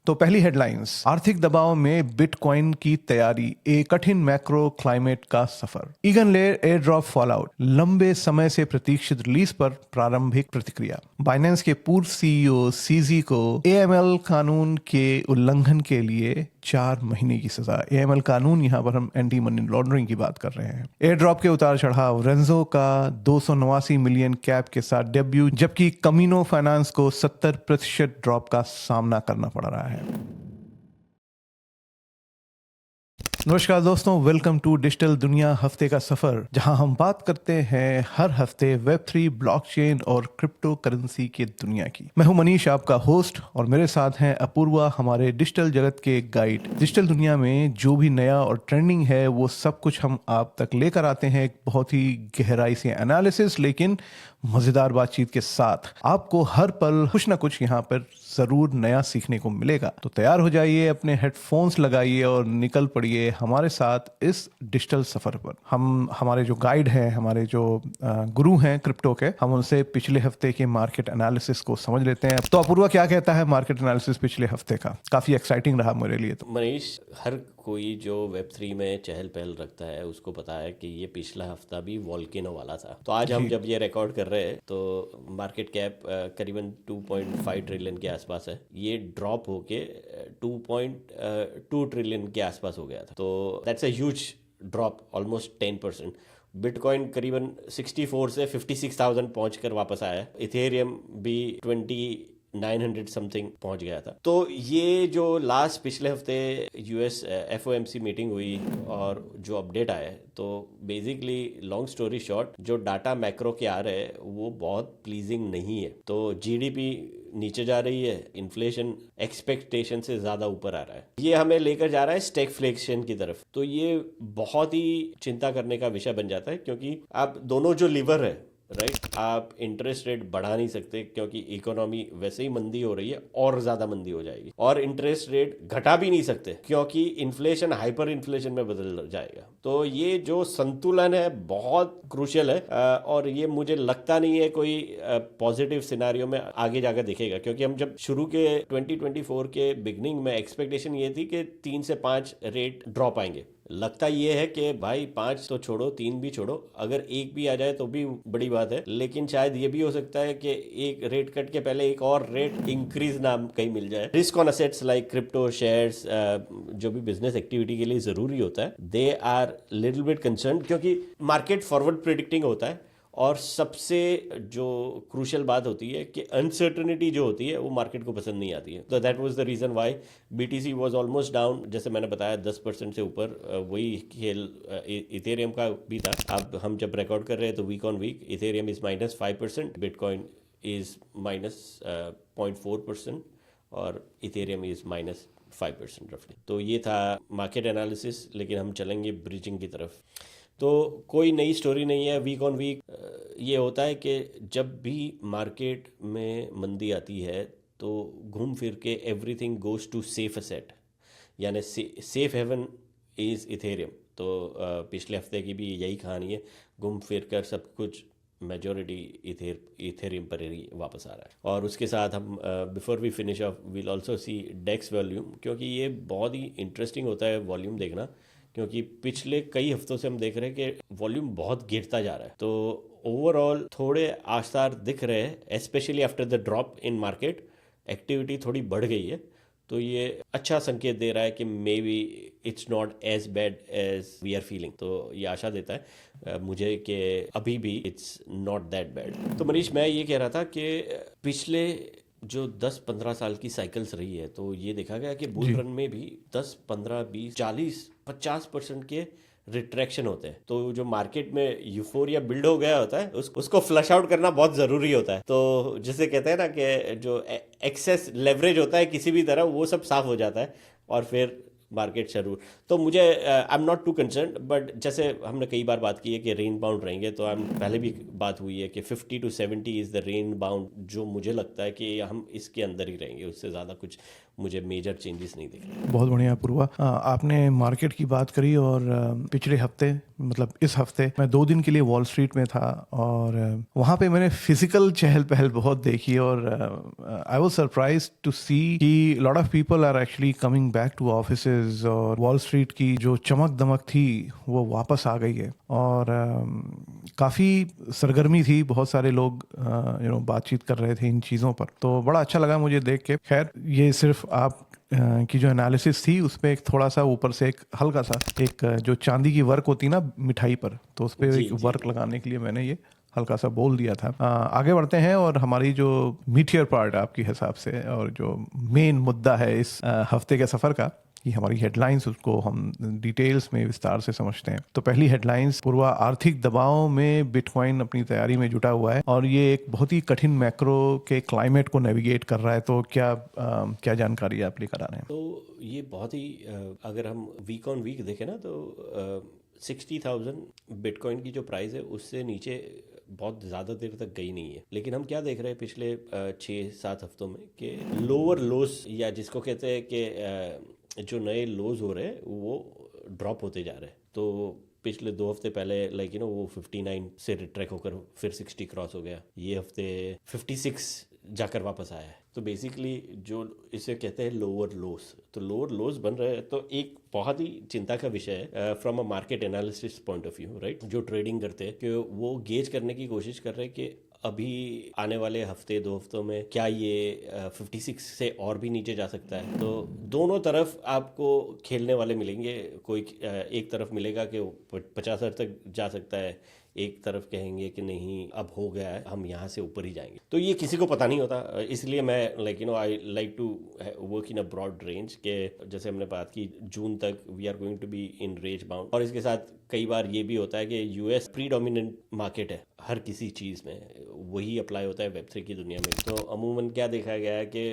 तो पहली हेडलाइंस, आर्थिक दबाव में बिटकॉइन की तैयारी, एक कठिन मैक्रो क्लाइमेट का सफर। ईगनलेयर एयर ड्रॉप फॉलआउट, लंबे समय से प्रतीक्षित रिलीज पर प्रारंभिक प्रतिक्रिया। बाइनेंस के पूर्व सीईओ सीजी को एएमएल कानून के उल्लंघन के लिए 4 महीने की सजा। एएमएल कानून, यहाँ पर हम एंटी मनी लॉन्ड्रिंग की बात कर रहे हैं। एयर ड्रॉप के उतार चढ़ाव, रेंजो का 289 मिलियन कैप के साथ डेब्यू, जबकि कमिनो फाइनेंस को 70% ड्रॉप का सामना करना पड़ रहा है। नमस्कार दोस्तों, वेलकम टू डिजिटल दुनिया हफ्ते का सफर, जहां हम बात करते हैं हर हफ्ते वेब3, ब्लॉकचेन और क्रिप्टो करेंसी की दुनिया की। मैं हूं मनीष, आपका होस्ट, और मेरे साथ हैं अपूर्वा, हमारे डिजिटल जगत के गाइड। डिजिटल दुनिया में जो भी नया और ट्रेंडिंग है वो सब कुछ हम आप तक लेकर आते हैं, एक बहुत ही गहराई से एनालिसिस, लेकिन मजेदार बातचीत के साथ। आपको हर पल कुछ ना कुछ यहाँ पर जरूर नया सीखने को मिलेगा। तो तैयार हो जाइए, अपने हेडफोन्स लगाइए और निकल पड़िए हमारे साथ इस डिजिटल सफर पर। हम हमारे जो गाइड हैं, हमारे जो गुरु हैं क्रिप्टो के, हम उनसे पिछले हफ्ते के मार्केट एनालिसिस को समझ लेते हैं। तो अपूर्वा, क्या कहता है मार्केट एनालिसिस पिछले हफ्ते का? काफी एक्साइटिंग रहा मेरे लिए। तो मनीष, हर कोई जो वेब3 में चहल पहल रखता है उसको पता है कि ये पिछला हफ्ता भी वॉल्केनो वाला था। तो आज हम जब ये रिकॉर्ड कर रहे हैं तो मार्केट कैप करीबन 2.5 ट्रिलियन के आसपास है। ये ड्रॉप होके 2.2 ट्रिलियन के आसपास हो गया था। तो that's a huge drop, almost 10%। Bitcoin करीबन 64 से 56,000 पहुंच कर वापस आया। इथेरियम भी 900 समथिंग पहुंच गया था। तो ये जो लास्ट पिछले हफ्ते यूएस एफओएमसी मीटिंग हुई और जो अपडेट आया है, तो बेसिकली लॉन्ग स्टोरी शॉर्ट, जो डाटा मैक्रो के आ रहे हैं वो बहुत प्लीजिंग नहीं है। तो जीडीपी नीचे जा रही है, इन्फ्लेशन एक्सपेक्टेशन से ज्यादा ऊपर आ रहा है। ये हमें लेकर जा रहा है स्टैगफ्लेशन की तरफ। तो ये बहुत ही चिंता करने का विषय बन जाता है, क्योंकि आप दोनों जो लीवर है, राइट, आप इंटरेस्ट रेट बढ़ा नहीं सकते क्योंकि इकोनॉमी वैसे ही मंदी हो रही है और ज्यादा मंदी हो जाएगी, और इंटरेस्ट रेट घटा भी नहीं सकते क्योंकि इन्फ्लेशन हाइपर इन्फ्लेशन में बदल जाएगा। तो ये जो संतुलन है बहुत क्रूशियल है, और ये मुझे लगता नहीं है कोई पॉजिटिव सिनेरियो में आगे जाकर दिखेगा, क्योंकि हम जब शुरू के 2024 के बिगनिंग में एक्सपेक्टेशन ये थी कि 3 से 5 रेट ड्रॉप आएंगे। लगता ये है कि भाई 5 तो छोड़ो, 3 भी छोड़ो, अगर 1 भी आ जाए तो भी बड़ी बात है। लेकिन शायद ये भी हो सकता है कि एक रेट कट के पहले एक और रेट इंक्रीज ना कहीं मिल जाए। Risk on assets like crypto shares, जो भी बिजनेस एक्टिविटी के लिए जरूरी होता है, they are little bit concern, क्योंकि मार्केट फॉरवर्ड प्रिडिक्टिंग होता है। और सबसे जो क्रूशियल बात होती है कि अनसर्टनिटी जो होती है वो मार्केट को पसंद नहीं आती है। तो that was the reason why BTC was almost down, जैसे मैंने बताया 10% से ऊपर। वही खेल इथेरियम का भी था। अब हम जब रिकॉर्ड कर रहे हैं तो week on week Ethereum is -5%, Bitcoin is -0.4% और इथेरियम इज -5% रफली। तो ये था मार्केट एनालिसिस, लेकिन हम चलेंगे ब्रिजिंग की तरफ। तो कोई नई स्टोरी नहीं है। वीक ऑन वीक ये होता है कि जब भी मार्केट में मंदी आती है तो घूम फिर के everything goes to safe asset, यानी सेफ हेवन इज़ इथेरियम। तो पिछले हफ्ते की भी यही कहानी है, घूम फिर कर सब कुछ मेजोरिटी इथेरियम पर ही वापस आ रहा है। और उसके साथ हम before we finish off will also see DEX volume, क्योंकि ये बहुत ही इंटरेस्टिंग होता है वॉल्यूम देखना, क्योंकि पिछले कई हफ्तों से हम देख रहे हैं कि वॉल्यूम बहुत गिरता जा रहा है। तो ओवरऑल थोड़े आसार दिख रहे हैं, specially after the drop in market activity थोड़ी बढ़ गई है। तो ये अच्छा संकेत दे रहा है कि maybe it's not as bad as we are feeling. तो ये आशा देता है मुझे कि अभी भी इट्स नॉट दैट बैड। तो मनीष, मैं ये कह रहा था कि पिछले जो 10-15 साल की साइकिल्स रही है, तो ये देखा गया कि बुल रन में भी 10, 15, 20, 40, 50% के रिट्रैक्शन होते हैं। तो जो मार्केट में यूफोरिया बिल्ड हो गया होता है उसको फ्लश आउट करना बहुत ज़रूरी होता है। तो जिसे कहते हैं ना कि जो एक्सेस लेवरेज होता है किसी भी तरह, वो सब साफ हो जाता है और फिर मार्केट जरूर। तो मुझे I am not too concern, but जैसे हमने कई बार बात की है कि रेन बाउंड रहेंगे, तो पहले भी बात हुई है कि 50 to 70 is the rain bound, जो मुझे लगता है कि हम इसके अंदर ही रहेंगे, उससे ज़्यादा कुछ मुझे मेजर चेंजेस नहीं दिख रहे। बहुत बढ़िया पूर्वा, आपने मार्केट की बात करी और पिछले हफ्ते मतलब इस हफ्ते मैं 2 दिन के लिए वॉल स्ट्रीट में था और वहाँ पे मैंने फिजिकल चहल पहल बहुत देखी और I was surprised to see कि lot of people are actually coming back to offices और वॉल स्ट्रीट की जो चमक दमक थी वो वापस आ गई है और काफ़ी सरगर्मी थी, बहुत सारे लोग बातचीत कर रहे थे इन चीज़ों पर, तो बड़ा अच्छा लगा मुझे देख के। खैर ये सिर्फ आप की जो एनालिसिस थी उसमें एक थोड़ा सा ऊपर से एक हल्का सा एक जो चांदी की वर्क होती ना मिठाई पर, तो उस पर एक वर्क लगाने के लिए मैंने ये हल्का सा बोल दिया था। आगे बढ़ते हैं और हमारी जो मीटियर पार्ट आपके हिसाब से और जो मेन मुद्दा है इस हफ्ते के सफ़र का कि हमारी हेडलाइंस, उसको हम डिटेल्स में विस्तार से समझते हैं। तो पहली हेडलाइंस, पूर्वा आर्थिक दबाव में बिटकॉइन अपनी तैयारी में जुटा हुआ है और ये एक बहुत ही कठिन मैक्रो के क्लाइमेट को नेविगेट कर रहा है। तो क्या जानकारी आप लेकर आ रहे हैं? तो ये बहुत ही अगर हम वीक ऑन वीक देखें ना तो 60,000 बिटकॉइन की जो प्राइस है उससे नीचे बहुत ज़्यादा देर तक गई नहीं है। लेकिन हम क्या देख रहे हैं पिछले 6-7 हफ्तों में कि लोअर लोस, या जिसको कहते हैं कि जो नए लोज हो रहे हैं वो ड्रॉप होते जा रहे हैं। तो पिछले 2 हफ्ते पहले वो 59 से रिट्रैक होकर फिर 60 क्रॉस हो गया। ये हफ्ते 56 जाकर वापस आया है। तो बेसिकली जो इसे कहते हैं लोअर लोस, तो लोअर लोस बन रहे हैं। तो एक बहुत ही चिंता का विषय है from a market analysis point of view, right. जो ट्रेडिंग करते हैं कि वो गेज करने की कोशिश कर रहे हैं कि अभी आने वाले हफ्ते 2 हफ्तों में क्या ये 56 से और भी नीचे जा सकता है। तो दोनों तरफ आपको खेलने वाले मिलेंगे। कोई एक तरफ मिलेगा कि 50 तक जा सकता है, एक तरफ कहेंगे कि नहीं अब हो गया है, हम यहाँ से ऊपर ही जाएंगे। तो ये किसी को पता नहीं होता, इसलिए मैं I like to work in a broad range के जैसे हमने बात की जून तक we are going to be in range bound. और इसके साथ कई बार ये भी होता है कि यूएस प्रीडोमिनेंट मार्केट है हर किसी चीज़ में, वही अप्लाई होता है वेब3 की दुनिया में। तो अमूमन क्या देखा गया है कि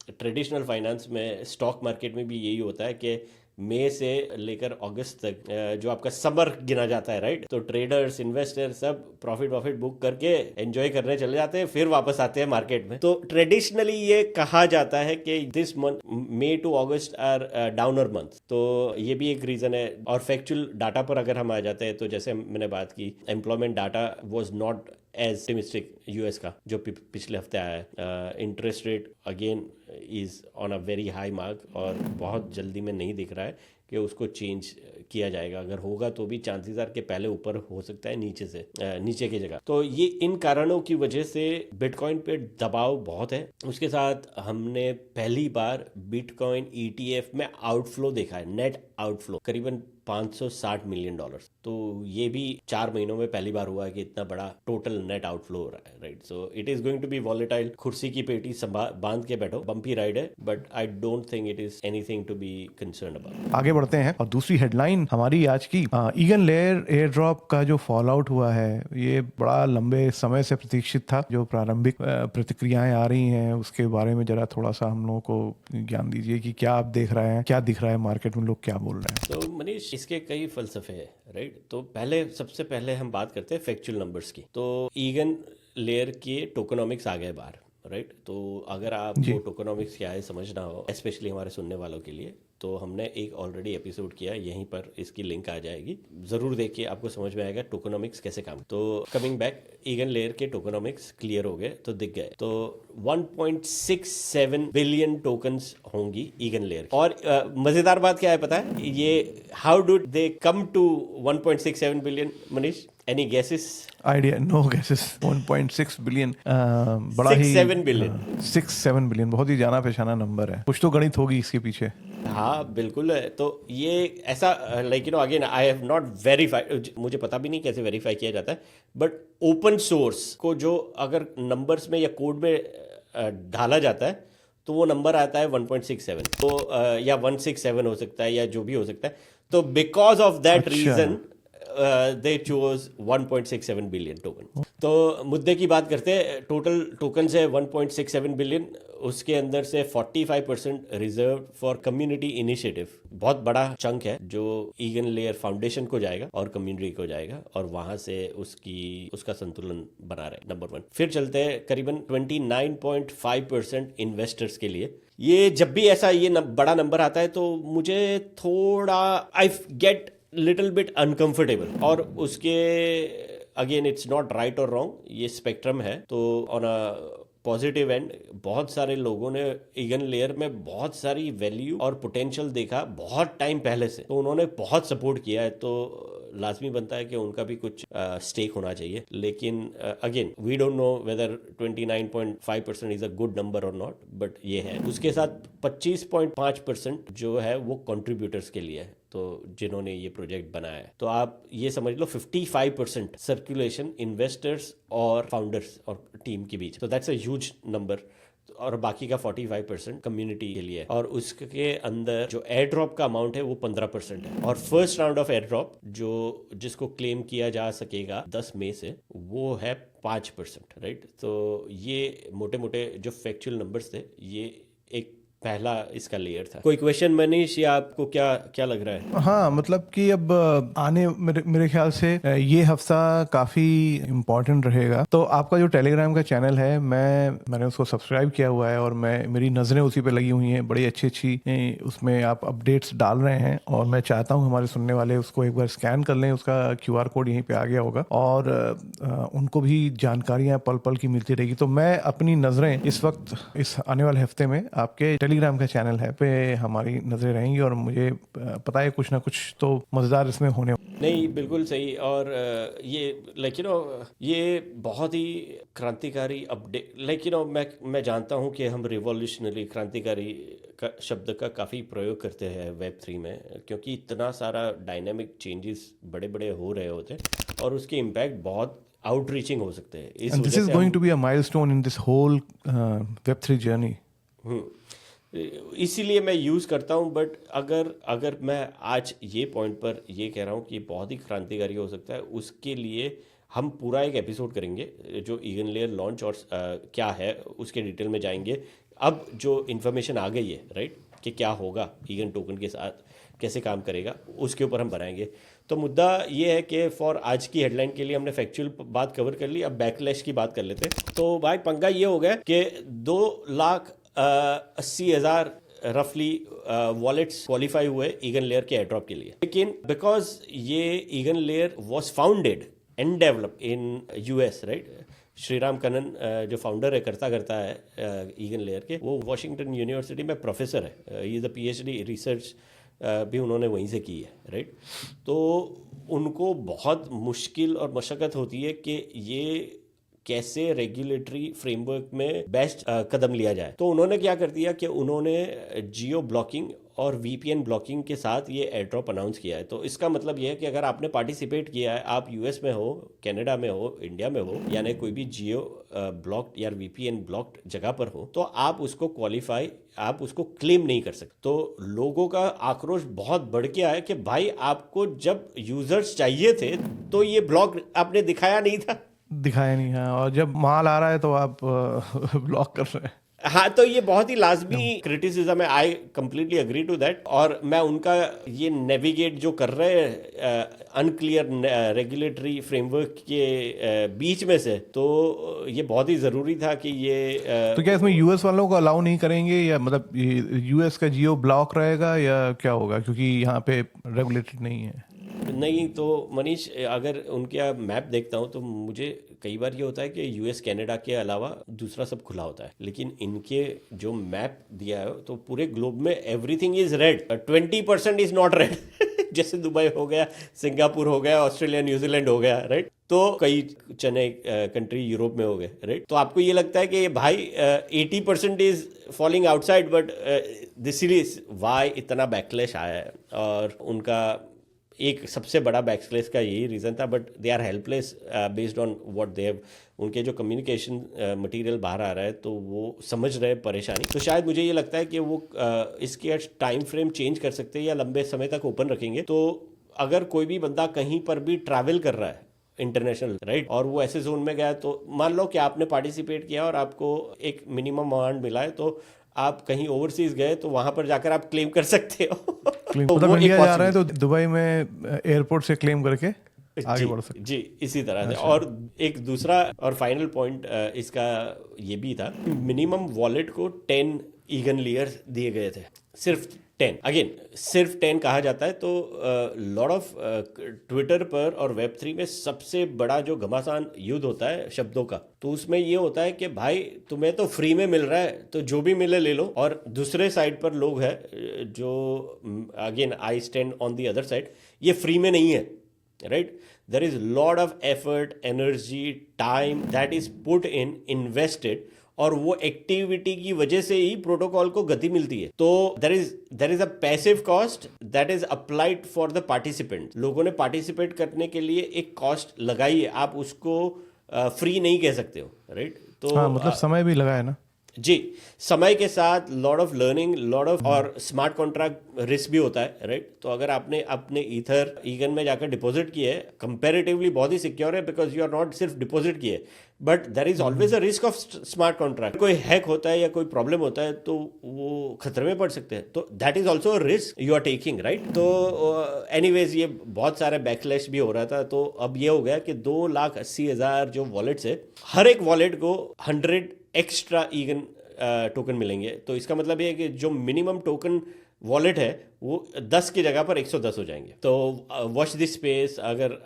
ट्रेडिशनल फाइनेंस में, स्टॉक मार्केट में भी यही होता है कि मई से लेकर अगस्त तक जो आपका समर गिना जाता है, राइट। तो ट्रेडर्स, इन्वेस्टर सब प्रॉफिट बुक करके एंजॉय करने चले जाते हैं, फिर वापस आते हैं मार्केट में। तो ट्रेडिशनली ये कहा जाता है कि this month May to August are downer month. तो ये भी एक रीजन है। और फैक्चुअल डाटा पर अगर हम आ जाते हैं तो जैसे मैंने बात की, employment data was not as optimistic US का जो पिछले हफ्ते आया है। Interest rate again is on a very high mark और बहुत जल्दी में नहीं दिख रहा है कि उसको चेंज किया जाएगा। अगर होगा तो भी चांसेस आर के पहले ऊपर हो सकता है नीचे की जगह। तो ये इन कारणों की वजह से बिटकॉइन पे दबाव बहुत है। उसके साथ हमने पहली बार बिटकॉइन ETF में आउटफ्लो देखा है, नेट आउटफ्लो करीबन $560 मिलियन। तो ये भी 4 महीनों में पहली बार हुआ है कि इतना बड़ा टोटल नेट आउटफ्लो हो रहा है, right. So it is going to be volatile. कुर्सी की पेटी बांध के बैठो, बम्पी राइड है, but I don't think it is anything to be concern about. आगे बढ़ते हैं और दूसरी हेडलाइन हमारी आज की, ईगन लेयर एयर ड्रॉप का जो फॉल आउट हुआ है ये बड़ा लंबे समय से प्रतीक्षित था। जो प्रारंभिक प्रतिक्रियाएं आ रही हैं उसके बारे में जरा थोड़ा सा हम लोगों को ज्ञान दीजिए कि क्या आप देख रहे हैं, क्या दिख रहा है मार्केट में, लोग क्या बोल रहे हैं। तो मनीष, इसके कई फलसफे हैं, राइट। तो सबसे पहले हम बात करते हैं फैक्चुअल नंबर्स की। तो ईगन लेयर के टोकनॉमिक्स आ गए बाहर, राइट। तो अगर आपको टोकनॉमिक्स क्या है समझना हो, स्पेशली हमारे सुनने वालों के लिए, तो हमने एक ऑलरेडी एपिसोड किया, यहीं पर इसकी लिंक आ जाएगी, जरूर देखिए, आपको समझ में आएगा टोकनॉमिक्स कैसे काम। तो कमिंग बैक, ईगन लेयर के टोकनॉमिक्स क्लियर हो गए, तो दिख गए। तो 1.67 बिलियन टोकन्स होंगी ईगन लेयर। और मजेदार बात क्या है पता है, ये how did they come to 1.67 billion Manish? Any guesses? Idea? No guesses. 1.6 billion बड़ा ही 6-7 बिलियन 6-7 बिलियन बहुत ही जाना पहचाना नंबर है। कुछ तो गणित होगी इसके पीछे। हाँ बिल्कुल है। तो ये ऐसा again I have not verified, मुझे पता भी नहीं कैसे वेरीफाई किया जाता है, बट ओपन सोर्स को जो अगर नंबर्स में या कोड में ढाला जाता है तो वो नंबर आता है 1.67। तो या 167 हो सकता है या जो भी हो सकता है। तो because of that reason they chose 1.67 billion token. तो मुद्दे की बात करते हैं। टोटल टोकन्स है 1.67 बिलियन, उसके अंदर से 45% रिजर्व फॉर कम्युनिटी इनिशिएटिव, बहुत बड़ा चंक है जो ईगन लेयर फाउंडेशन को जाएगा और कम्युनिटी को जाएगा और वहां से उसका संतुलन बना रहे, नंबर 1। फिर चलते हैं करीबन 29.5% इन्वेस्टर्स के लिए। ये जब भी ऐसा बड़ा नंबर आता है तो मुझे थोड़ा I get little bit uncomfortable, और उसके अगेन इट्स नॉट राइट और रॉन्ग, ये स्पेक्ट्रम है। तो ऑन अ पॉजिटिव एंड बहुत सारे लोगों ने ईगन लेयर में बहुत सारी वैल्यू और पोटेंशियल देखा बहुत टाइम पहले से, तो उन्होंने बहुत सपोर्ट किया है, तो लाजमी बनता है कि उनका भी कुछ स्टेक होना चाहिए। लेकिन again we don't know whether 29.5% is a good number और नॉट, बट ये है। उसके साथ 25.5% जो है वो कंट्रीब्यूटर्स के लिए है, तो जिन्होंने ये प्रोजेक्ट बनाया है। तो आप ये समझ लो 55% सर्कुलेशन इन्वेस्टर्स और फाउंडर्स और टीम के बीच, तो दैट्स अ ह्यूज नंबर। और बाकी का 45% कम्युनिटी के लिए है। और उसके अंदर जो एयर ड्रॉप का अमाउंट है वो 15% है। और first round of air drop जिसको क्लेम किया जा सकेगा 10 मई से, वो है 5%, राइट। तो ये मोटे मोटे जो फैक्चुअल नंबर्स थे, ये एक पहला इसका लेयर था। कोई क्वेश्चन मनीष, या आपको क्या लग रहा है? हाँ, मतलब कि अब आने मेरे ख्याल से ये हफ्ता काफी इम्पोर्टेंट रहेगा। तो आपका जो टेलीग्राम का चैनल है, मैंने उसको सब्सक्राइब किया हुआ है और मेरी नज़रें उसी पे लगी हुई हैं। बड़ी अच्छी उसमें आप अपडेट्स डाल रहे हैं और मैं चाहता हूँ हमारे सुनने वाले उसको एक बार स्कैन कर लें। उसका QR कोड यहीं पे आ गया होगा और उनको भी जानकारियाँ पल पल की मिलती रहेगी। तो मैं अपनी नज़रें इस वक्त इस आने वाले हफ्ते में आपके टेलीग्राम का चैनल है पे हमारी नजरें रहेंगी और मुझे पता है कुछ ना कुछ तो मजेदार इसमें होने। नहीं, बिल्कुल सही। और ये ये बहुत ही क्रांतिकारी अपडेट, मैं जानता हूँ कि हम रिवॉल्यूशनरी, क्रांतिकारी का शब्द का काफ़ी प्रयोग करते हैं Web3 में, क्योंकि इतना सारा डायनामिक चेंजेस बड़े बड़े हो रहे होते हैं और उसके इम्पैक्ट बहुत आउटरीचिंग हो सकते हैं। And this is going to be a milestone in this whole Web3 journey. इसीलिए मैं यूज़ करता हूँ। बट अगर मैं आज ये पॉइंट पर ये कह रहा हूँ कि बहुत ही क्रांतिकारी हो सकता है, उसके लिए हम पूरा एक एपिसोड करेंगे जो ईगन लेयर लॉन्च और क्या है उसके डिटेल में जाएंगे। अब जो इन्फॉर्मेशन आ गई है, राइट, कि क्या होगा ईगन टोकन के साथ, कैसे काम करेगा, उसके ऊपर हम बनाएंगे। तो मुद्दा ये है कि फॉर आज की हेडलाइन के लिए हमने फैक्चुअल बात कवर कर ली। अब बैकलैश की बात कर लेते हैं। तो भाई पंगा ये हो गया कि 2,80,000 रफली वॉलेट्स क्वालिफाई हुए ईगन लेयर के एयरड्रॉप के लिए। लेकिन बिकॉज ये EigenLayer was founded and developed in US, right. Sreeram Kannan जो फाउंडर है, करता है ईगन लेयर के, वो वॉशिंगटन यूनिवर्सिटी में प्रोफेसर है। ये PhD रिसर्च भी उन्होंने वहीं से की है, राइट। तो उनको बहुत मुश्किल और मशक्क़त होती है कि ये कैसे रेगुलेटरी फ्रेमवर्क में बेस्ट कदम लिया जाए। तो उन्होंने क्या कर दिया कि उन्होंने जियो ब्लॉकिंग और VPN ब्लॉकिंग के साथ ये एयरड्रॉप अनाउंस किया है। तो इसका मतलब ये है कि अगर आपने पार्टिसिपेट किया है, आप US में हो, कनाडा में हो, इंडिया में हो, यानी कोई भी जियो ब्लॉक्ड या VPN ब्लॉक्ड जगह पर हो, तो आप उसको क्लेम नहीं कर सकते। तो लोगों का आक्रोश बहुत बढ़ गया है कि भाई आपको जब यूजर्स चाहिए थे तो ये ब्लॉक आपने दिखाया नहीं है, और जब माल आ रहा है तो आप ब्लॉक कर रहे हैं। हाँ, तो ये बहुत ही लाजमी क्रिटिसिज्म है। I completely agree to that. और मैं उनका ये नेविगेट जो कर रहे हैं अनक्लियर रेगुलेटरी फ्रेमवर्क के बीच में से, तो ये बहुत ही ज़रूरी था कि ये तो क्या इसमें US वालों को अलाउ नहीं करेंगे, या मतलब US का जियो ब्लॉक रहेगा या क्या होगा, क्योंकि यहाँ पे रेगुलेटेड नहीं है? नहीं, तो मनीष, अगर उनके मैप देखता हूँ तो मुझे कई बार ये होता है कि US कनाडा के अलावा दूसरा सब खुला होता है, लेकिन इनके जो मैप दिया है तो पूरे ग्लोब में everything is red, 20% is not red. जैसे दुबई हो गया, सिंगापुर हो गया, ऑस्ट्रेलिया, न्यूजीलैंड हो गया, राइट। तो कई चने कंट्री यूरोप में हो गए, राइट। तो आपको ये लगता है कि भाई 80% is falling outside, but this is why इतना बैकलैश आया है। और उनका एक सबसे बड़ा बैकस्लैश का यही रीज़न था, but they are helpless based on what they have. उनके जो कम्युनिकेशन मटेरियल बाहर आ रहा है तो वो समझ रहे परेशानी। तो शायद मुझे ये लगता है कि वो इसके टाइम फ्रेम चेंज कर सकते हैं या लंबे समय तक ओपन रखेंगे। तो अगर कोई भी बंदा कहीं पर भी ट्रैवल कर रहा है इंटरनेशनल, राइट, और वो ऐसे जोन में गया, तो मान लो कि आपने पार्टिसिपेट किया और आपको एक मिनिमम अमाउंट मिला है, तो आप कहीं ओवरसीज गए तो वहां पर जाकर आप क्लेम कर सकते हो। क्लेम तो मतलब वो एक इंडिया जा रहे हैं पॉसिबिलिटी, तो दुबई में एयरपोर्ट से क्लेम करके आगे जी बढ़ सकते जी, इसी तरह हैं। से। अच्छा। और एक दूसरा और फाइनल पॉइंट इसका ये भी था, मिनिमम वॉलेट को 10 ईगन लेयर्स दिए गए थे, सिर्फ 10, अगेन सिर्फ 10 कहा जाता है। तो लॉट ऑफ ट्विटर पर और वेब3 में सबसे बड़ा जो घमासान युद्ध होता है शब्दों का, तो उसमें ये होता है कि भाई तुम्हें तो फ्री में मिल रहा है तो जो भी मिले ले लो, और दूसरे साइड पर लोग हैं जो, again I stand on the other side, ये फ्री में नहीं है, right? There is lot of effort, energy, time that is put in, invested, और वो एक्टिविटी की वजह से ही प्रोटोकॉल को गति मिलती है। तो there is a passive cost that is applied for the participant. लोगों ने पार्टिसिपेट करने के लिए एक कॉस्ट लगाई है, आप उसको फ्री नहीं कह सकते हो, राइट? तो हाँ, मतलब समय भी लगा है ना। जी, समय के साथ lot of learning, lot of, और स्मार्ट कॉन्ट्रैक्ट रिस्क भी होता है, राइट? तो अगर आपने अपने ईथर ईगन में जाकर डिपॉजिट किए, कंपैरेटिवली बहुत ही सिक्योर है, बिकॉज यू आर नॉट सिर्फ डिपॉजिट किए, but there is always a risk of smart contract. कोई हैक होता है या कोई प्रॉब्लम होता है तो वो खतरे में पड़ सकते हैं, तो that is also a risk you are taking, right? तो एनीवेज ये बहुत सारे बैकलैश भी हो रहा था, तो अब ये हो गया कि 2,80,000 जो वॉलेट्स है, हर एक वॉलेट को 100 एक्स्ट्रा ईगन टोकन मिलेंगे। तो इसका मतलब ये है कि जो मिनिमम टोकन वॉलेट है वो 10 की जगह पर 110 हो जाएंगे। तो वॉच दिस स्पेस, अगर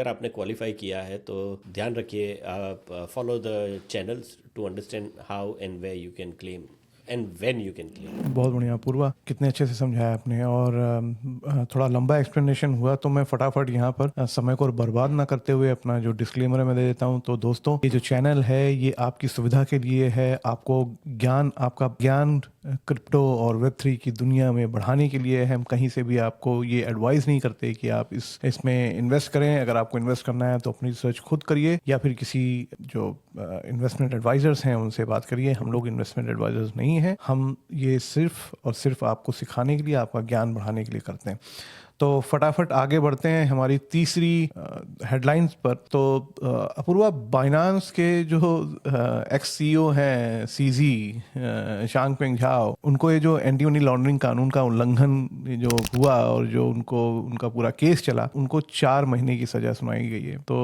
आपने क्वालिफाई किया है तो ध्यान रखिए, आप follow the channels to understand how and where you can claim and when you can claim. बहुत बढ़िया पूर्वा, कितने अच्छे से समझाया आपने, और थोड़ा लंबा एक्सप्लेनेशन हुआ, तो मैं फटाफट यहाँ पर समय को बर्बाद ना करते हुए अपना जो डिस्क्लेमर है मैं दे देता हूँ। तो दोस्तों, ये जो चैनल है ये आपकी सुविधा के लिए है, आपका ज्ञान क्रिप्टो और वेब3 की दुनिया में बढ़ाने के लिए है। हम कहीं से भी आपको ये एडवाइस नहीं करते कि आप इसमें इन्वेस्ट करें। अगर आपको इन्वेस्ट करना है तो अपनी रिसर्च खुद करिए, या फिर किसी जो इन्वेस्टमेंट एडवाइजर्स हैं उनसे बात करिए। हम लोग इन्वेस्टमेंट एडवाइजर्स नहीं हैं, हम ये सिर्फ और सिर्फ आपको सिखाने के लिए, आपका ज्ञान बढ़ाने के लिए करते हैं। तो फटाफट आगे बढ़ते हैं हमारी तीसरी हेडलाइंस पर। तो अपूर्वा, बाइनांस के जो एक्स सीईओ हैं सीजी शांगपेंग झाओ, उनको ये जो एंटी मनी लॉन्ड्रिंग कानून का उल्लंघन जो हुआ और जो उनका पूरा केस चला, उनको 4 महीने की सजा सुनाई गई है। तो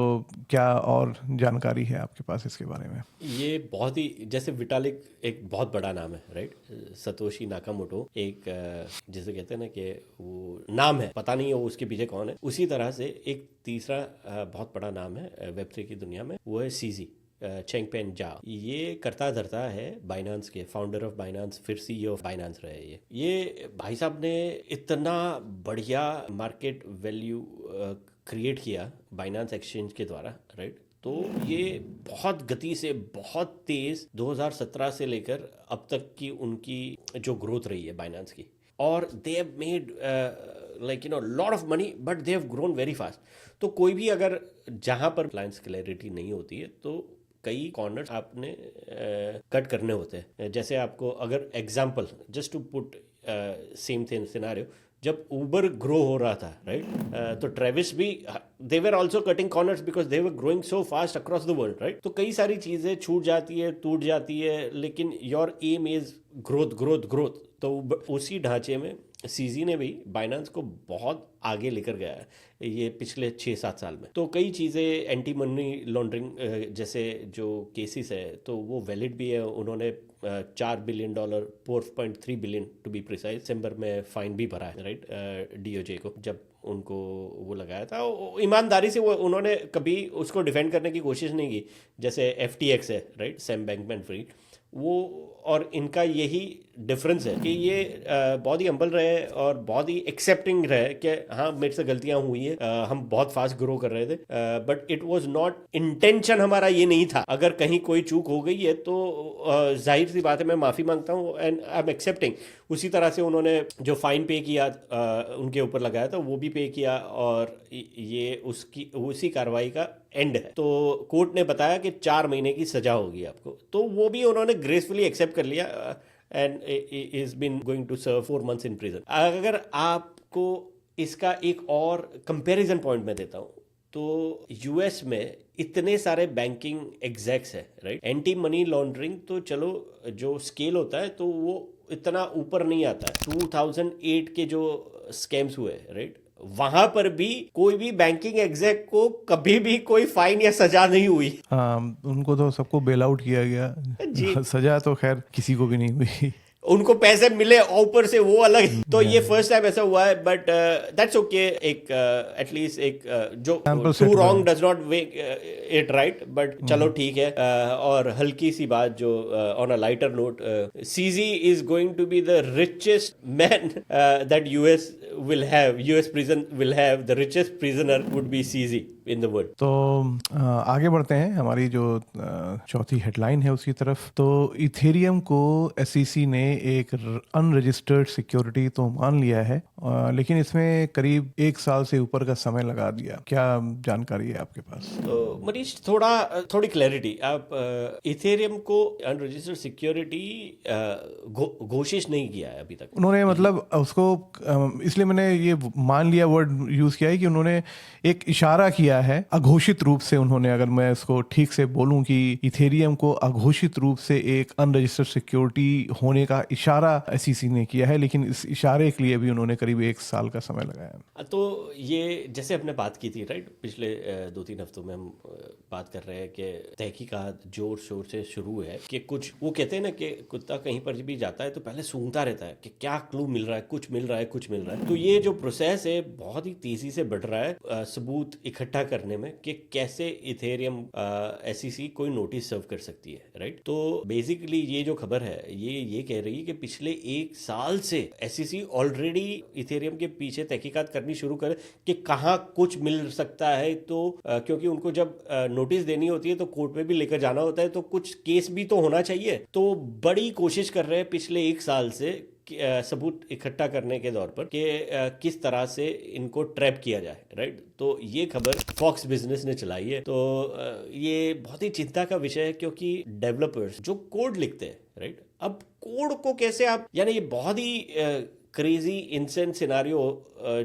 क्या और जानकारी है आपके पास इसके बारे में? ये बहुत ही, जैसे विटालिक एक बहुत बड़ा नाम है, राइट? सतोशी नाकामोटो एक जिसे कहते हैं ना कि वो नाम है, पता नहीं है वो उसके पीछे कौन है। उसी तरह से एक तीसरा बहुत बड़ा नाम है वेब3 की दुनिया में, वो है सीजी चेंगपेन झाओ। ये करता धरता है बाइनांस के, फाउंडर ऑफ बाइनांस, फिर सीईओ ऑफ बाइनांस रहे। ये भाई साहब ने इतना बढ़िया मार्केट वैल्यू क्रिएट किया बाइनांस एक्सचेंज के द्वारा, राइट? तो ये बहुत गति से, बहुत तेज 2017 से लेकर अब तक की उनकी जो ग्रोथ रही है बाइनांस की, और they have made like lot of money, but they have grown very fast. तो कोई भी अगर जहाँ पर क्लाइंट्स क्लैरिटी नहीं होती है तो कई कॉर्नर्स आपने कट करने होते हैं। जैसे आपको अगर example, just to put same thing scenario, जब उबर ग्रो हो रहा था, राइट, तो ट्रेविस भी, they were also cutting corners because they were growing so fast across the world, right? तो कई सारी चीज़ें छूट जाती है, टूट जाती है, लेकिन your aim is growth growth growth. तो उसी ढांचे में सीजी ने भी बाइनांस को बहुत आगे लेकर गया है ये पिछले 6-7 साल में। तो कई चीज़ें, एंटी मनी लॉन्ड्रिंग जैसे जो केसेस है, तो वो वैलिड भी है। उन्होंने $4 billion, $4.3 billion to be precise, दिसंबर में फाइन भी भरा है, राइट, डीओजे को, जब उनको वो लगाया था। ईमानदारी से वो उन्होंने कभी उसको डिफेंड करने की कोशिश नहीं की, जैसे FTX है, राइट, सैम बैंकमैन-फ्रिड, वो, और इनका यही डिफरेंस है कि ये बहुत ही हम्बल रहे और बहुत ही एक्सेप्टिंग रहे कि हाँ मेरे से गलतियां हुई है, हम बहुत फास्ट ग्रो कर रहे थे, but it was not intention, हमारा ये नहीं था। अगर कहीं कोई चूक हो गई है तो जाहिर सी बात है, मैं माफ़ी मांगता हूँ एंड आई एम एक्सेप्टिंग। उसी तरह से उन्होंने जो फाइन पे किया उनके ऊपर लगाया था वो भी पे किया, और ये उसी कार्रवाई का एंड है। तो कोर्ट ने बताया कि 4 महीने की सजा होगी आपको, तो वो भी उन्होंने ग्रेसफुली एक्सेप्ट कर लिया and is been going to serve 4 months in prison. अगर आपको इसका एक और कंपैरिजन पॉइंट मैं देता हूँ, तो यूएस में इतने सारे बैंकिंग एग्जैक्ट्स है, राइट। एंटी मनी लॉन्ड्रिंग तो चलो जो स्केल होता है तो वो इतना ऊपर नहीं आता है। 2008 के जो स्कैम्स हुए, राइट, वहां पर भी कोई भी बैंकिंग एग्जैक्ट को कभी भी कोई फाइन या सजा नहीं हुई। उनको तो सबको बेल आउट किया जी। गया। सजा तो खैर किसी को भी नहीं हुई। उनको पैसे मिले और ऊपर से वो अलग। तो ये फर्स्ट टाइम ऐसा हुआ है, बट दैट्स ओके। एक एटलीस्ट एक जो two wrong does not make it right, but चलो ठीक है। और हल्की सी बात जो on a lighter note, CZ is going to be the richest man that US will have, US prison will have, the richest prisoner would be CZ in the world. तो आगे बढ़ते हैं हमारी जो चौथी हेडलाइन है उसकी तरफ। तो इथेरियम को SEC ने एक अनरजिस्टर्ड सिक्योरिटी तो मान लिया है, लेकिन इसमें करीब 1 साल से ऊपर का समय लगा दिया। क्या जानकारी है आपके पास? तो मनीष थोड़ी क्लैरिटी। आप इथेरियम को अनरजिस्टर्ड सिक्योरिटी घोषित नहीं किया है अभी तक। उन्होंने मतलब उसको इसलिए मैंने ये मान लिया वर्ड यूज किया है कि उन्होंने एक इशारा किया है अघोषित रूप से। उन्होंने, अगर मैं इसको ठीक से बोलूं, कि इथेरियम को अघोषित रूप से एक अनरजिस्टर्ड सिक्योरिटी होने का इशारा SEC ने किया है, लेकिन इस इशारे के लिए भी उन्होंने करीब 1 साल का समय लगाया। तो ये जैसे हमने बात की थी, राइट, पिछले 2-3 हफ्तों में हम बात कर रहे हैं कि तहकीकात जोर शोर से शुरू है। कि कुछ वो कहते हैं ना कि कुत्ता कहीं पर भी जाता है तो पहले सूंघता रहता है कि क्या क्लू मिल रहा है, कुछ मिल रहा है, कुछ मिल रहा है। तो ये जो प्रोसेस है बहुत ही तेजी से बढ़ रहा है सबूत इकट्ठा करने में कि कैसे इथेरियम SEC कोई नोटिस सर्व कर सकती है, राइट। तो बेसिकली ये जो खबर है ये कह रही है कि पिछले 1 साल से SEC ऑलरेडी इथेरियम के पीछे तहकीकात करनी शुरू करे कि कहाँ कुछ मिल सकता है। तो क्योंकि उनको जब नोटिस देनी होती है तो कोर्ट में भी लेकर जाना होता है, तो कुछ केस भी तो होना चाहिए। तो बड़ी कोशिश कर रहे हैं पिछले 1 साल से सबूत इकट्ठा करने के दौर पर कि किस तरह से इनको ट्रैप किया जाए, राइट। तो ये खबर फॉक्स बिजनेस ने चलाई है। तो ये बहुत ही चिंता का विषय है, क्योंकि डेवलपर्स जो कोड लिखते हैं, राइट, अब कोड को कैसे आप, यानी ये बहुत ही क्रेजी इंसेंट सिनारियो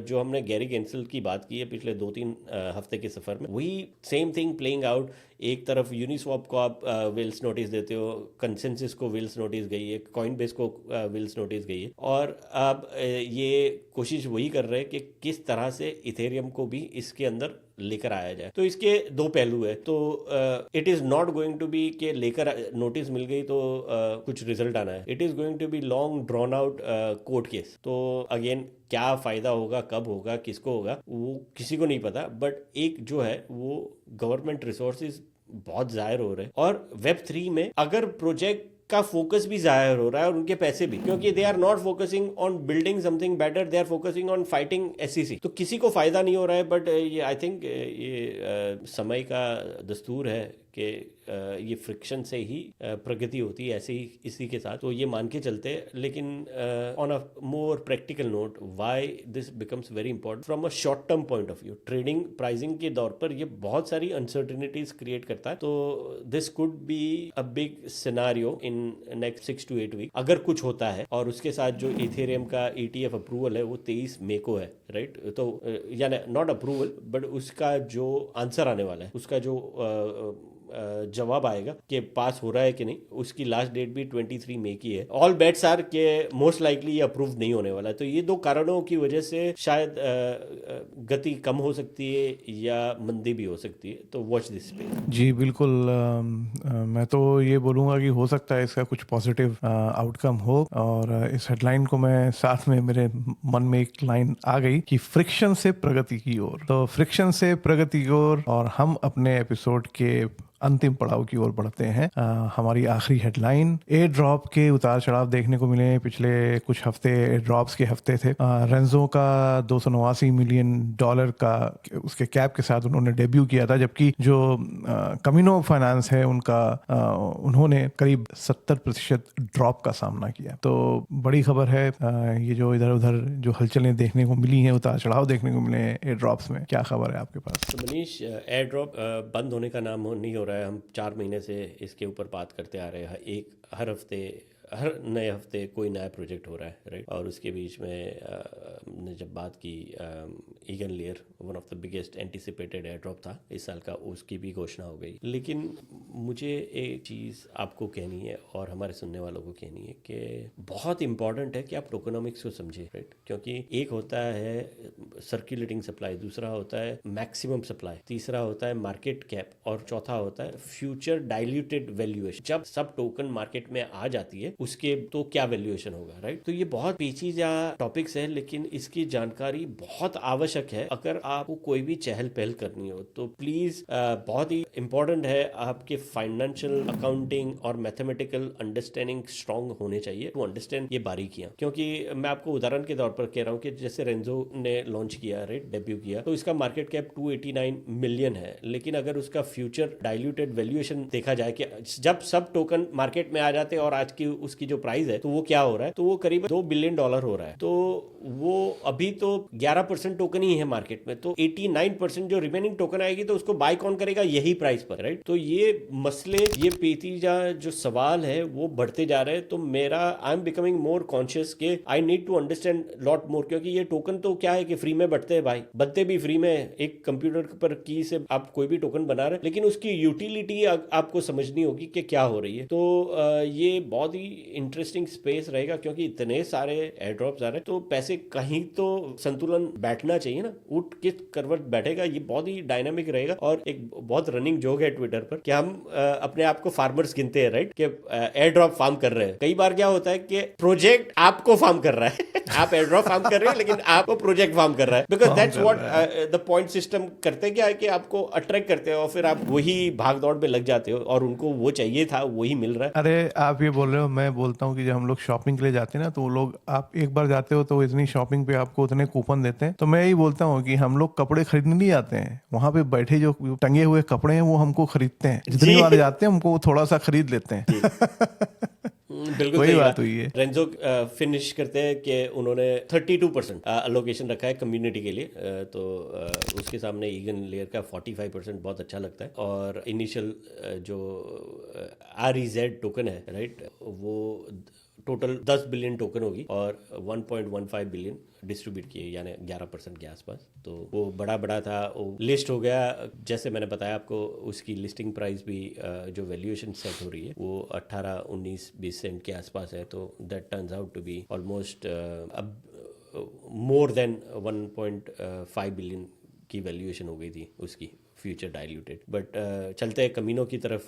जो हमने गैरी गेंसल की बात की है पिछले 2-3 हफ्ते के सफर में, वही सेम थिंग प्लेइंग आउट। एक तरफ यूनिस्वैप को आप विल्स नोटिस देते हो, कंसेंसस को विल्स नोटिस गई है, कॉइनबेस को विल्स नोटिस गई है, और अब ये कोशिश वही कर रहे हैं कि किस तरह से इथेरियम को भी इसके अंदर लेकर आया जाए। तो इसके 2 पहलू है। तो it is not going to be के लेकर नोटिस मिल गई तो कुछ रिजल्ट आना है। It is going to be long drawn out court case. तो अगेन क्या फायदा होगा, कब होगा, किसको होगा, वो किसी को नहीं पता। बट एक जो है वो गवर्नमेंट रिसोर्सेज बहुत जाहिर हो रहे हैं, और Web3 में अगर प्रोजेक्ट का फोकस भी जाहिर हो रहा है और उनके पैसे भी, क्योंकि they are not focusing on building something better, they are focusing on fighting SEC। तो किसी को फायदा नहीं हो रहा है। बट ये आई थिंक ये समय का दस्तूर है कि ये फ्रिक्शन से ही प्रगति होती है, ऐसे ही इसी के साथ। तो ये मान के चलते हैं। लेकिन on a more practical note, why this becomes very important from a short term point of view, trading pricing के दौर पर ये बहुत सारी अनसर्टिनिटीज क्रिएट करता है। तो this could be a big scenario in next 6 to 8 week अगर कुछ होता है। और उसके साथ जो इथेरियम का ETF अप्रूवल है वो 23 मई को है, राइट। तो यानी नॉट अप्रूवल बट उसका जो आंसर आने वाला है, उसका जो जवाब आएगा कि पास हो रहा है कि नहीं, उसकी लास्ट डेट भी 23 मई की है। ऑल बेट्स आर के मोस्ट लाइकली ये अप्रूव नहीं होने वाला है। तो ये 2 कारणों की वजह से शायद गति कम हो सकती है या मंदी भी हो सकती है। तो वॉच दिस स्पेस। जी बिल्कुल। मैं तो ये बोलूँगा कि हो सकता है इसका कुछ पॉजिटिव आउटकम हो। और इस हेडलाइन को मैं साथ में, मेरे मन में एक लाइन आ गई कि फ्रिक्शन से प्रगति की ओर। तो फ्रिक्शन से प्रगति की ओर, और हम अपने एपिसोड के अंतिम पड़ाव की ओर बढ़ते हैं। हमारी आखिरी हेडलाइन, एयर ड्रॉप के उतार चढ़ाव देखने को मिले पिछले कुछ हफ्ते। एयर ड्रॉप्स के हफ्ते थे। रेंजो का $289 मिलियन का उसके कैप के साथ उन्होंने डेब्यू किया था, जबकि जो कमिनो फाइनेंस है उनका उन्होंने करीब 70% ड्रॉप का सामना किया। तो बड़ी खबर है। ये जो इधर उधर जो हलचलें देखने को मिली हैं, उतार चढ़ाव देखने को मिले हैं एयर ड्रॉप्स में, क्या खबर है आपके पास? तो मनीष, एयर ड्रॉप बंद होने का नाम नहीं हो रहा है। हम 4 महीने से इसके ऊपर बात करते आ रहे हैं। हर हफ्ते हर नए हफ्ते कोई नया प्रोजेक्ट हो रहा है, राइट। और उसके बीच में हमने जब बात की again layer, one of the biggest anticipated air drop था इस साल का, उसकी भी घोषणा हो गई। लेकिन मुझे एक चीज़ आपको कहनी है और हमारे सुनने वालों को कहनी है कि बहुत इंपॉर्टेंट है कि आप टोकनोमिक्स को समझें, राइट। क्योंकि एक होता है सर्कुलेटिंग सप्लाई, दूसरा होता है मैक्सिमम सप्लाई, तीसरा होता है मार्केट कैप और चौथा होता है फ्यूचर डाइल्यूटेड वैल्यूएशन। जब सब टोकन मार्केट में आ जाती है उसके तो क्या वैल्यूएशन होगा, राइट। तो ये बहुत पेचीदा टॉपिक्स है, लेकिन इसकी जानकारी बहुत आवश्यक है अगर आपको कोई भी चहल पहल करनी हो। तो प्लीज बहुत ही इंपॉर्टेंट है, आपके फाइनेंशियल अकाउंटिंग और मैथमेटिकल अंडरस्टैंडिंग स्ट्रांग होने चाहिए टू अंडरस्टैंड ये बारीकियां। क्योंकि मैं आपको उदाहरण के तौर पर कह रहा हूं कि जैसे रेंजो ने लॉन्च किया, राइट, डेब्यू किया, तो इसका मार्केट कैप 289 मिलियन है। लेकिन अगर उसका फ्यूचर डाइल्यूटेड वैल्यूएशन देखा जाए कि जब सब टोकन मार्केट में आ जाते हैं और आज की उसकी जो प्राइस है तो वो क्या हो रहा है, तो वो करीब $2 बिलियन हो रहा है। तो वो अभी तो 11% टोकन ही है मार्केट में, तो 89% जो रिमेनिंग टोकन आएगी तो उसको बाय कौन करेगा यही प्राइस पर, राइट। तो ये मसले, ये पेचीदा जो सवाल है वो बढ़ते जा रहे हैं। तो मेरा I am becoming more conscious के I need to understand lot more, क्योंकि ये टोकन तो क्या है कि फ्री में बढ़ते हैं भाई, बनते भी फ्री में, एक कंप्यूटर पर की से आप कोई भी टोकन बना रहे हैं, लेकिन उसकी यूटिलिटी आपको समझनी होगी कि क्या हो रही है। तो ये बहुत ही इंटरेस्टिंग स्पेस रहेगा, क्योंकि इतने सारे एयर ड्रॉप्स आ रहे हैं तो पैसे कहीं तो संतुलन बैठना चाहिए ना, उठ किस करवट बैठेगा। ये बहुत ही डायनामिक रहेगा। और एक बहुत रनिंग जोक है ट्विटर पर कि हम अपने आप को फार्मर्स गिनते हैं, राइट, कि एयर ड्रॉप फार्म कर रहे हैं। कई बार क्या होता है कि प्रोजेक्ट आपको फार्म कर रहा है आप एयर ड्रॉप फार्म कर रहे हैं लेकिन आपको प्रोजेक्ट फार्म कर रहा है, because that's what the point system करते क्या है कि आपको अट्रैक्ट करते हो और फिर आप वही भाग दौड़ में लग जाते हो और उनको वो चाहिए था वही मिल रहा है। अरे आप ये बोल रहे हो, मैं बोलता हूँ कि जब हम लोग शॉपिंग के लिए जाते हैं ना, तो वो लोग, आप एक बार जाते हो तो इतनी शॉपिंग पे आपको उतने कूपन देते हैं। तो मैं यही बोलता हूँ कि हम लोग कपड़े खरीदने नहीं जाते हैं, वहाँ पे बैठे जो टंगे हुए कपड़े हैं वो हमको खरीदते हैं। जितनी बार जाते हैं हमको थोड़ा सा खरीद लेते हैं बिल्कुल वही सही बात हुई है। रेंजो फिनिश करते हैं कि उन्होंने 32% अलोकेशन रखा है कम्युनिटी के लिए, तो उसके सामने ईगन लेयर का 45% बहुत अच्छा लगता है। और इनिशियल जो REZ टोकन है, राइट, वो टोटल 10 बिलियन टोकन होगी और 1.15 बिलियन डिस्ट्रीब्यूट किए, यानी 11% के आसपास। तो वो बड़ा था, वो लिस्ट हो गया। जैसे मैंने बताया आपको, उसकी लिस्टिंग प्राइस भी जो वैल्यूएशन सेट हो रही है वो 18, 19, 20 सेंट के आसपास है। तो that turns out to be almost more than 1.5 billion की वैल्यूएशन हो गई थी उसकी फ्यूचर डाइल्यूटेड। बट चलते हैं कमीनो की तरफ।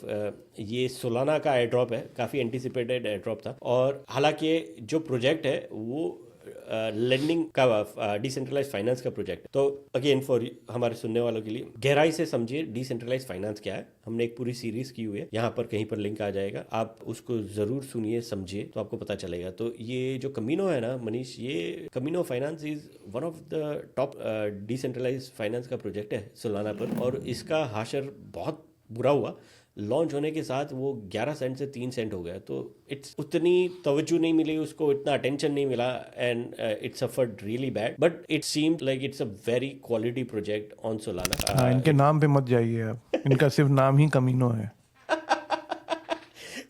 ये सोलाना का एयर ड्रॉप है, काफ़ी एंटिसिपेटेड एयर ड्रॉप था। और हालांकि जो प्रोजेक्ट है वो लेंडिंग का, डिसेंट्रलाइज फाइनेंस का प्रोजेक्ट। तो अगेन फॉर हमारे सुनने वालों के लिए गहराई से समझिए डिसेंट्रलाइज फाइनेंस क्या है। हमने एक पूरी सीरीज की हुई है, यहाँ पर कहीं पर लिंक आ जाएगा, आप उसको जरूर सुनिए, समझिए, तो आपको पता चलेगा। तो ये जो कमीनो है ना मनीष, ये Kamino finance is one of the top decentralize finance का प्रोजेक्ट है सोलाना पर। और इसका हाशर बहुत बुरा हुआ, लॉन्च होने के साथ वो 11 सेंट से 3 सेंट हो गया। तो इट्स उतनी तवज्जो नहीं मिली उसको, इतना अटेंशन नहीं मिला, and it suffered really bad. But it seemed like it's a very quality project on Solana. इनके नाम पे मत जाइए आप, इनका सिर्फ नाम ही कमीनो है।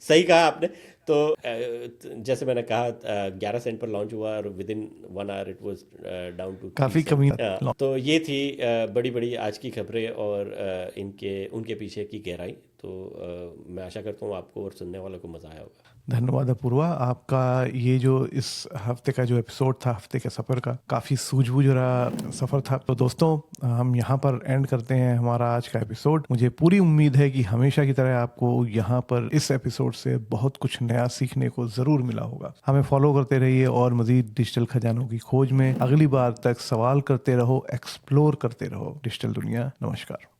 सही कहा आपने। तो जैसे मैंने कहा 11 सेंट पर लॉन्च हुआ और within 1 hour it was down to काफी कमी। तो ये थी बड़ी आज की खबरें और उनके पीछे की गहराई। तो मैं आशा करता हूँ आपको और सुनने वालों को मजा आया होगा। धन्यवाद अपूर्वा, आपका ये जो इस हफ्ते का जो एपिसोड था, हफ्ते के सफ़र का, काफ़ी सूझबूझ रहा सफ़र था। तो दोस्तों, हम यहाँ पर एंड करते हैं हमारा आज का एपिसोड। मुझे पूरी उम्मीद है कि हमेशा की तरह आपको यहाँ पर इस एपिसोड से बहुत कुछ नया सीखने को ज़रूर मिला होगा। हमें फॉलो करते रहिए और मज़ीद डिजिटल खजानों की खोज में। अगली बार तक सवाल करते रहो, एक्सप्लोर करते रहो डिजिटल दुनिया। नमस्कार।